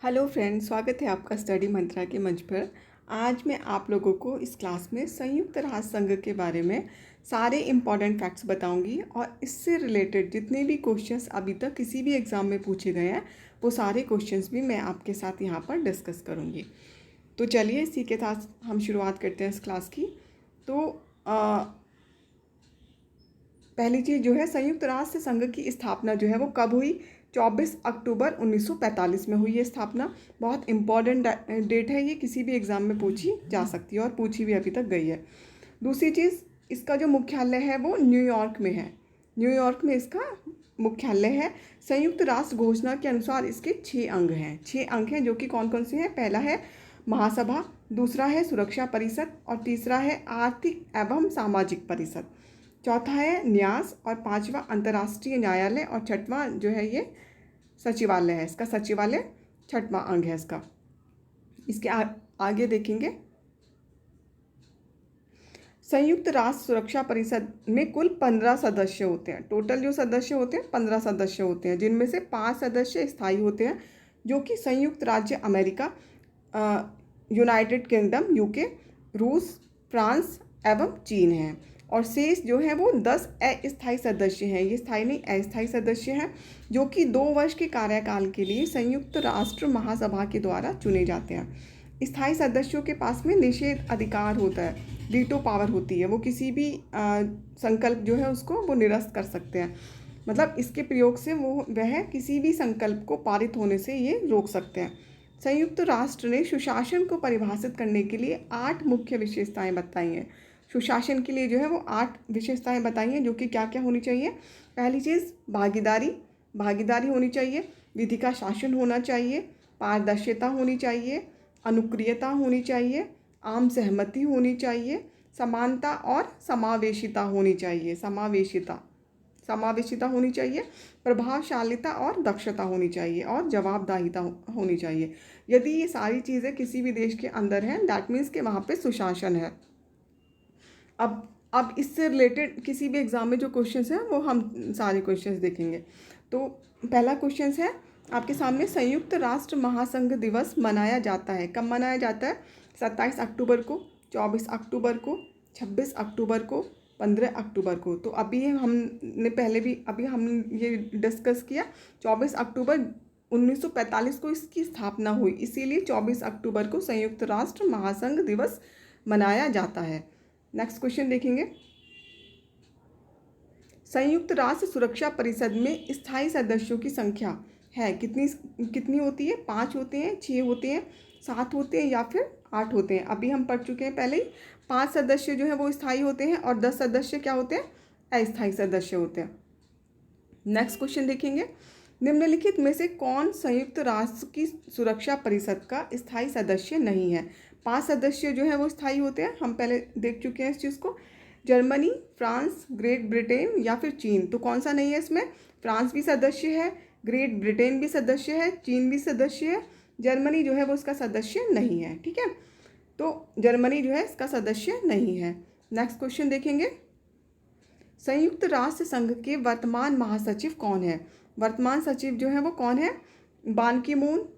Hello friends, स्वागत है आपका स्टडी मंत्रा के मंच पर। आज मैं आप लोगों को इस क्लास में संयुक्त राष्ट्र संघ के बारे में सारे इम्पॉर्टेंट फैक्ट्स बताऊंगी और इससे रिलेटेड जितने भी क्वेश्चंस अभी तक किसी भी एग्ज़ाम में पूछे गए हैं वो सारे क्वेश्चंस भी मैं आपके साथ यहाँ पर डिस्कस करूँगी। तो चलिए इसी के साथ हम शुरुआत करते हैं इस क्लास की। तो पहली चीज़ जो है, संयुक्त राष्ट्र संघ की स्थापना जो है वो कब हुई? 24 अक्टूबर 1945 में हुई है स्थापना। बहुत इंपॉर्टेंट डेट है ये, किसी भी एग्ज़ाम में पूछी जा सकती है और पूछी भी अभी तक गई है। दूसरी चीज़, इसका जो मुख्यालय है वो न्यूयॉर्क में है। न्यूयॉर्क में इसका मुख्यालय है। संयुक्त राष्ट्र घोषणा के अनुसार इसके 6 अंग हैं। 6 अंग हैं जो कि कौन कौन से हैं? पहला है महासभा, दूसरा है सुरक्षा परिषद और तीसरा है आर्थिक एवं सामाजिक परिषद, चौथा है न्यास और पांचवा अंतर्राष्ट्रीय न्यायालय और छठवां जो है ये सचिवालय है। इसका सचिवालय छठवां अंग है इसका। इसके आगे देखेंगे, संयुक्त राष्ट्र सुरक्षा परिषद में कुल 15 सदस्य होते हैं। टोटल जो सदस्य होते हैं 15 सदस्य होते हैं, जिनमें से 5 सदस्य स्थायी होते हैं जो कि संयुक्त राज्य अमेरिका, यूनाइटेड किंगडम यूके, रूस, फ्रांस एवं चीन है। और शेष जो है वो 10 अस्थायी सदस्य हैं। ये स्थायी नहीं, अस्थायी सदस्य हैं जो कि 2 वर्ष के कार्यकाल के लिए संयुक्त राष्ट्र महासभा के द्वारा चुने जाते हैं। स्थायी सदस्यों के पास में निषेध अधिकार होता है, वीटो पावर होती है। वो किसी भी संकल्प जो है उसको वो निरस्त कर सकते हैं। मतलब इसके प्रयोग से वह किसी भी संकल्प को पारित होने से ये रोक सकते हैं। संयुक्त राष्ट्र ने सुशासन को परिभाषित करने के लिए 8 मुख्य विशेषताएं बताई हैं। सुशासन के लिए जो है वो 8 विशेषताएं बताई हैं, जो कि क्या क्या होनी चाहिए। पहली चीज़ भागीदारी होनी चाहिए, विधि का शासन होना चाहिए, पारदर्शिता होनी चाहिए, अनुक्रियता होनी चाहिए, आम सहमति होनी चाहिए, समानता और समावेशिता होनी चाहिए। समावेशिता होनी चाहिए, प्रभावशालिता और दक्षता होनी चाहिए और जवाबदाहिता होनी चाहिए। यदि ये सारी चीज़ें किसी भी देश के अंदर हैं, दैट मीन्स कि वहाँ पे सुशासन है। अब इससे रिलेटेड किसी भी एग्ज़ाम में जो क्वेश्चंस हैं वो हम सारे क्वेश्चंस देखेंगे। तो पहला क्वेश्चन है आपके सामने, संयुक्त राष्ट्र महासंघ दिवस मनाया जाता है। कब मनाया जाता है? 27 अक्टूबर को, 24 अक्टूबर को, 26 अक्टूबर को, 15 अक्टूबर को। तो अभी हमने पहले भी हम ये डिस्कस किया, 24 अक्टूबर 1945 को इसकी स्थापना हुई, इसीलिए 24 अक्टूबर को संयुक्त राष्ट्र महासंघ दिवस मनाया जाता है। नेक्स्ट क्वेश्चन देखेंगे, संयुक्त राष्ट्र सुरक्षा परिषद में स्थायी सदस्यों की संख्या है कितनी होती है? 5 होते हैं, 6 होते हैं, 7 होते हैं या फिर 8 होते हैं? अभी हम पढ़ चुके हैं पहले ही। 5 सदस्य जो है वो स्थायी होते हैं और 10 सदस्य क्या होते हैं? अस्थायी सदस्य होते हैं। नेक्स्ट क्वेश्चन देखेंगे, निम्नलिखित में से कौन संयुक्त राष्ट्र की सुरक्षा परिषद का स्थायी सदस्य नहीं है? 5 सदस्य जो है वो स्थायी होते हैं, हम पहले देख चुके हैं इस चीज़ को। जर्मनी, फ्रांस, ग्रेट ब्रिटेन या फिर चीन। तो कौन सा नहीं है इसमें? फ्रांस भी सदस्य है, ग्रेट ब्रिटेन भी सदस्य है, चीन भी सदस्य है, जर्मनी जो है वो इसका सदस्य नहीं है। ठीक है, तो जर्मनी जो है इसका सदस्य नहीं है। नेक्स्ट क्वेश्चन देखेंगे, संयुक्त राष्ट्र संघ के वर्तमान महासचिव कौन है? वर्तमान सचिव जो है वो कौन है? बान की moon,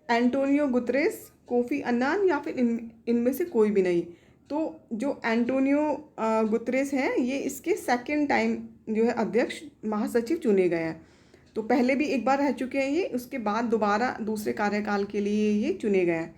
Antonio Guterres, Kofi Annan या फिर इनमें से कोई भी नहीं। तो जो एंटोनियो गुतरेस हैं, ये इसके सेकंड टाइम जो है अध्यक्ष महासचिव चुने गए हैं। तो पहले भी एक बार रह चुके हैं ये, उसके बाद दोबारा दूसरे कार्यकाल के लिए ये चुने गए हैं।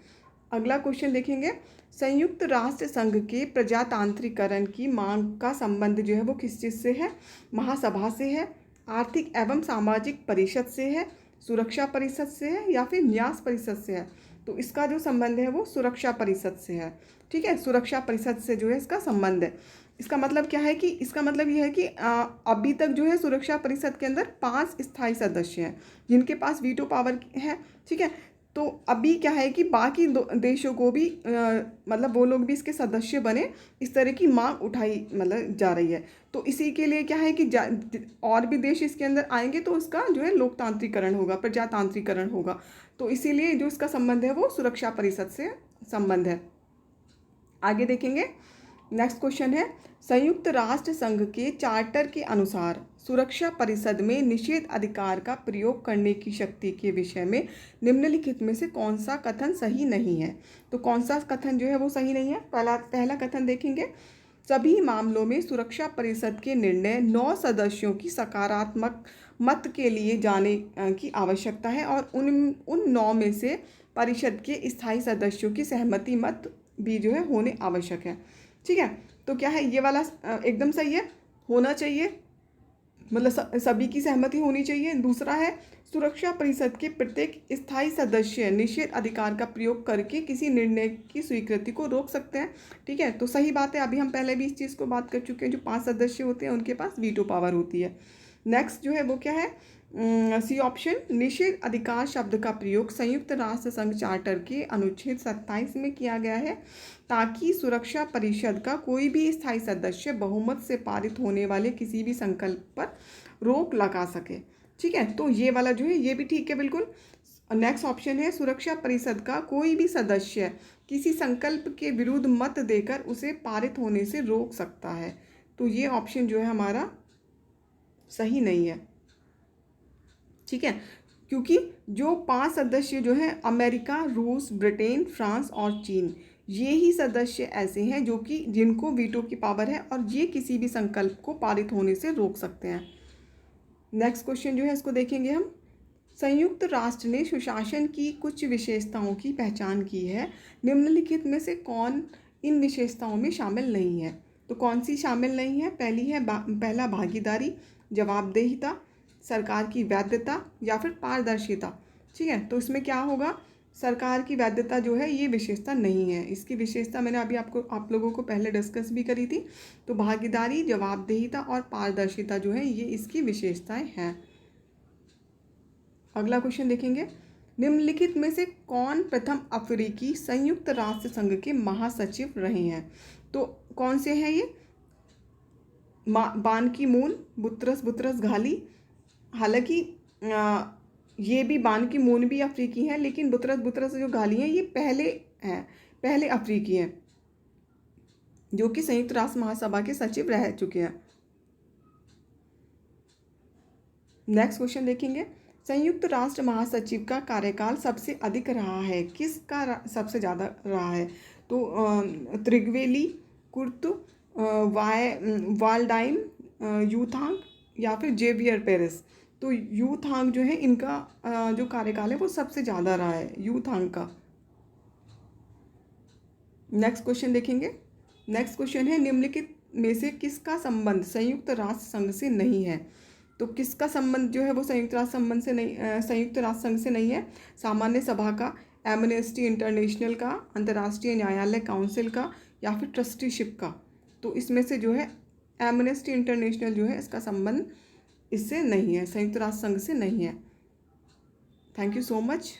अगला क्वेश्चन देखेंगे, संयुक्त राष्ट्र संघ के प्रजातांत्रिकरण की मांग का संबंध जो है वो किस चीज़ से है? महासभा से है, आर्थिक एवं सामाजिक परिषद से है, सुरक्षा परिषद से है या फिर न्यास परिषद से है? तो इसका जो संबंध है वो सुरक्षा परिषद से है। ठीक है, सुरक्षा परिषद से जो है इसका संबंध है। इसका मतलब क्या है कि इसका मतलब ये है कि अभी तक जो है सुरक्षा परिषद के अंदर 5 स्थायी सदस्य हैं जिनके पास वीटो पावर है। ठीक है, तो अभी क्या है कि बाकी देशों को भी मतलब वो लोग भी इसके सदस्य बने, इस तरह की मांग उठाई मतलब जा रही है। तो इसी के लिए क्या है कि और भी देश इसके अंदर आएंगे तो उसका जो है लोकतांत्रिकरण होगा, प्रजातांत्रिकरण होगा। तो इसीलिए जो इसका संबंध है वो सुरक्षा परिषद से संबंध है। आगे देखेंगे, नेक्स्ट क्वेश्चन है, संयुक्त राष्ट्र संघ के चार्टर के अनुसार सुरक्षा परिषद में निषेध अधिकार का प्रयोग करने की शक्ति के विषय में निम्नलिखित में से कौन सा कथन सही नहीं है। तो कौन सा कथन जो है वो सही नहीं है। पहला कथन देखेंगे, सभी मामलों में सुरक्षा परिषद के निर्णय 9 सदस्यों की सकारात्मक मत के लिए जाने की आवश्यकता है और उन 9 में से परिषद के स्थायी सदस्यों की सहमति मत भी जो है होने आवश्यक है। ठीक है, तो क्या है ये वाला एकदम सही है, होना चाहिए, मतलब सभी की सहमति होनी चाहिए। दूसरा है, सुरक्षा परिषद के प्रत्येक स्थायी सदस्य निषेध अधिकार का प्रयोग करके किसी निर्णय की स्वीकृति को रोक सकते हैं। ठीक है, तो सही बात है, अभी हम पहले भी इस चीज़ को बात कर चुके हैं, जो 5 सदस्य होते हैं उनके पास वीटो पावर होती है। नेक्स्ट जो है वो क्या है, सी ऑप्शन, निषेध अधिकार शब्द का प्रयोग संयुक्त राष्ट्र संघ चार्टर के अनुच्छेद 27 में किया गया है ताकि सुरक्षा परिषद का कोई भी स्थायी सदस्य बहुमत से पारित होने वाले किसी भी संकल्प पर रोक लगा सके। ठीक है, तो ये वाला जो है ये भी ठीक है बिल्कुल। नेक्स्ट ऑप्शन है, सुरक्षा परिषद का कोई भी सदस्य किसी संकल्प के विरुद्ध मत देकर उसे पारित होने से रोक सकता है। तो ये ऑप्शन जो है हमारा सही नहीं है। ठीक है, क्योंकि जो 5 सदस्य जो हैं अमेरिका, रूस, ब्रिटेन, फ्रांस और चीन, ये ही सदस्य ऐसे हैं जो कि जिनको वीटो की पावर है और ये किसी भी संकल्प को पारित होने से रोक सकते हैं। नेक्स्ट क्वेश्चन जो है इसको देखेंगे हम, संयुक्त राष्ट्र ने सुशासन की कुछ विशेषताओं की पहचान की है, निम्नलिखित में से कौन इन विशेषताओं में शामिल नहीं है। तो कौन सी शामिल नहीं है, पहली है पहला भागीदारी, जवाबदेहिता, सरकार की वैधता या फिर पारदर्शिता। ठीक है, तो इसमें क्या होगा, सरकार की वैधता जो है ये विशेषता नहीं है। इसकी विशेषता मैंने अभी आप लोगों को पहले डिस्कस भी करी थी। तो भागीदारी, जवाबदेहिता और पारदर्शिता जो है ये इसकी विशेषताएं हैं। अगला क्वेश्चन देखेंगे, निम्नलिखित में से कौन प्रथम अफ्रीकी संयुक्त राष्ट्र संघ के महासचिव रहे हैं। तो कौन से हैं ये, बान की मून, बुतरस घाली। हालांकि ये भी बान की मून भी अफ्रीकी हैं, लेकिन बुतरस जो घाली हैं ये पहले अफ्रीकी हैं जो कि संयुक्त राष्ट्र महासभा के सचिव रह चुके हैं। नेक्स्ट क्वेश्चन देखेंगे, संयुक्त राष्ट्र महासचिव का कार्यकाल सबसे अधिक रहा है, किसका सबसे ज़्यादा रहा है। तो त्रिगवेली कुर्त, वालडाइन, यूथांग या फिर जेवियर पेरिस। तो यूथांग जो है इनका जो कार्यकाल है वो सबसे ज़्यादा रहा है, यूथांग का। नेक्स्ट क्वेश्चन देखेंगे, नेक्स्ट क्वेश्चन है, निम्नलिखित में से किसका संबंध संयुक्त राष्ट्र संघ से नहीं है। तो किसका संबंध जो है वो संयुक्त राष्ट्र संघ से नहीं है, सामान्य सभा का, एमनेस्टी इंटरनेशनल का, अंतर्राष्ट्रीय न्यायालय काउंसिल का या फिर ट्रस्टीशिप का। तो इसमें से जो है एमनेस्टी इंटरनेशनल जो है इसका संबंध इससे नहीं है, संयुक्त राष्ट्र संघ से नहीं है। Thank you so much.